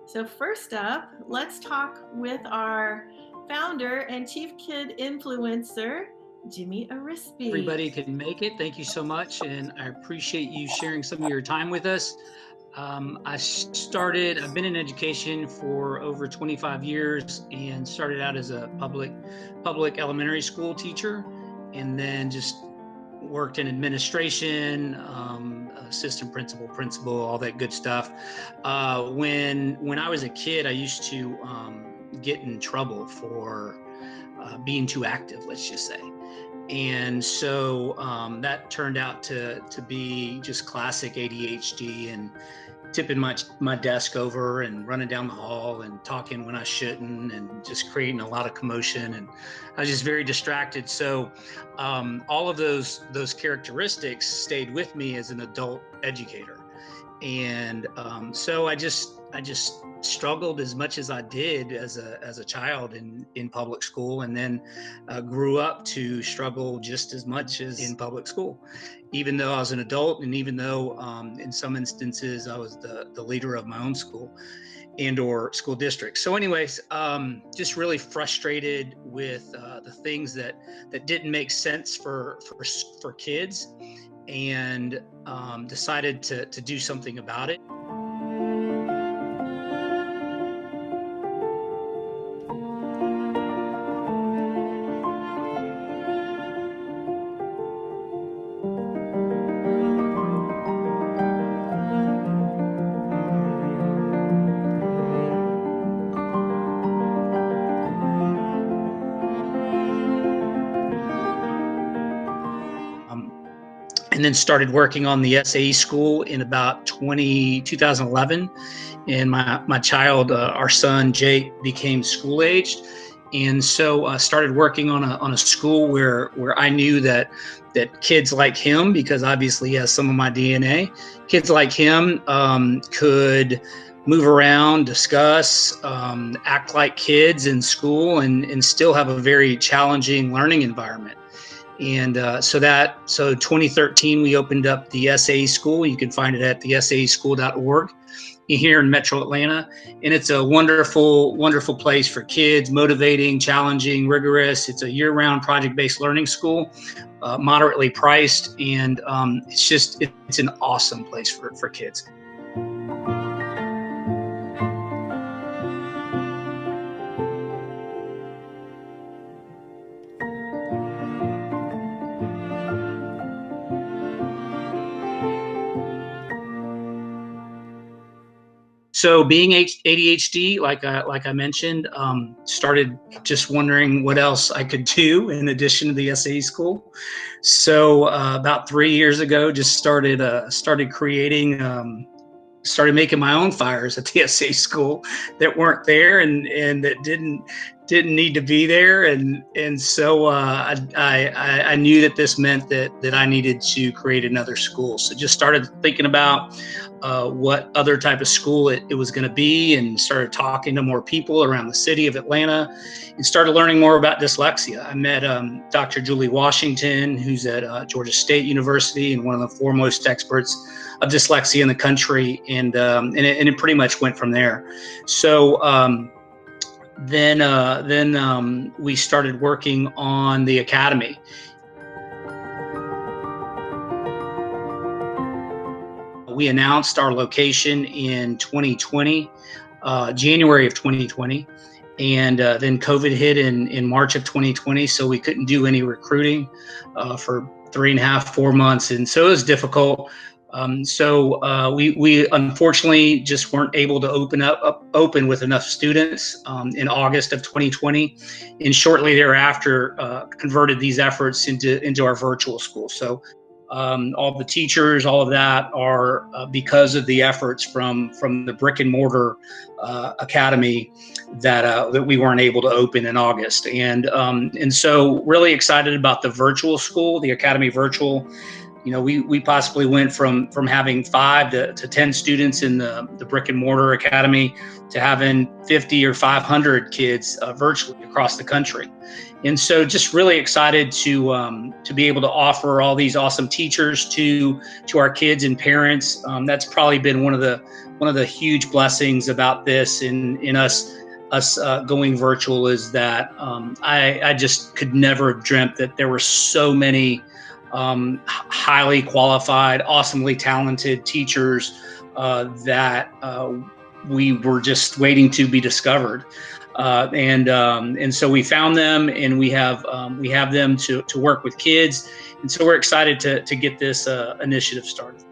So first up, let's talk with our founder and chief kid influencer, Jimmy Arispe. Everybody can make it. Thank you so much. And I appreciate you sharing some of your time with us. I've been in education for over 25 years and started out as a public elementary school teacher, and then just worked in administration, assistant principal, all that good stuff. When I was a kid, I used to get in trouble for being too active, let's just say. And so that turned out to be just classic ADHD, and tipping my desk over and running down the hall and talking when I shouldn't, and just creating a lot of commotion. And I was just very distracted. So all of those characteristics stayed with me as an adult educator. And so I just struggled as much as I did as a child in public school, and then grew up to struggle just as much as in public school, even though I was an adult, and even though in some instances I was the leader of my own school and or school district. So anyways, just really frustrated with the things that didn't make sense for kids, and decided to do something about it. And then started working on the SAE school in about 2011. And my child, our son Jake, became school aged, and so started working on a school where I knew that kids like him, because obviously he has some of my DNA, kids like him could move around, discuss, act like kids in school, and still have a very challenging learning environment. And so 2013, we opened up the SAE school. You can find it at the saeschool.org here in Metro Atlanta. And it's a wonderful, wonderful place for kids, motivating, challenging, rigorous. It's a year-round project-based learning school, moderately priced. And it's an awesome place for kids. So being ADHD, like I mentioned, started just wondering what else I could do in addition to the SAE school. So about 3 years ago, just started creating, started making my own fires at the SAE school that weren't there, and that didn't need to be there. And so I knew that this meant that I needed to create another school. So just started thinking about what other type of school it was going to be, and started talking to more people around the city of Atlanta, and started learning more about dyslexia. I met Dr. Julie Washington, who's at Georgia State University and one of the foremost experts of dyslexia in the country, and it pretty much went from there. So then we started working on the academy. We announced our location in 2020, January of 2020, and then COVID hit in March of 2020, so we couldn't do any recruiting for 3.5, 4 months, and so it was difficult. So we unfortunately just weren't able to open with enough students in August of 2020, and shortly thereafter converted these efforts into our virtual school. So all the teachers, all of that are because of the efforts from the brick and mortar academy that we weren't able to open in August. And so really excited about the virtual school, the Academy Virtual. we possibly went from having 5 to 10 students in the brick and mortar academy to having 50 or 500 kids virtually across the country. And so just really excited to be able to offer all these awesome teachers to our kids and parents. That's probably been one of the huge blessings about this in us going virtual, is that I just could never have dreamt that there were so many highly qualified, awesomely talented teachers that we were just waiting to be discovered. And so we found them, and we have them to work with kids. And so we're excited to get this initiative started.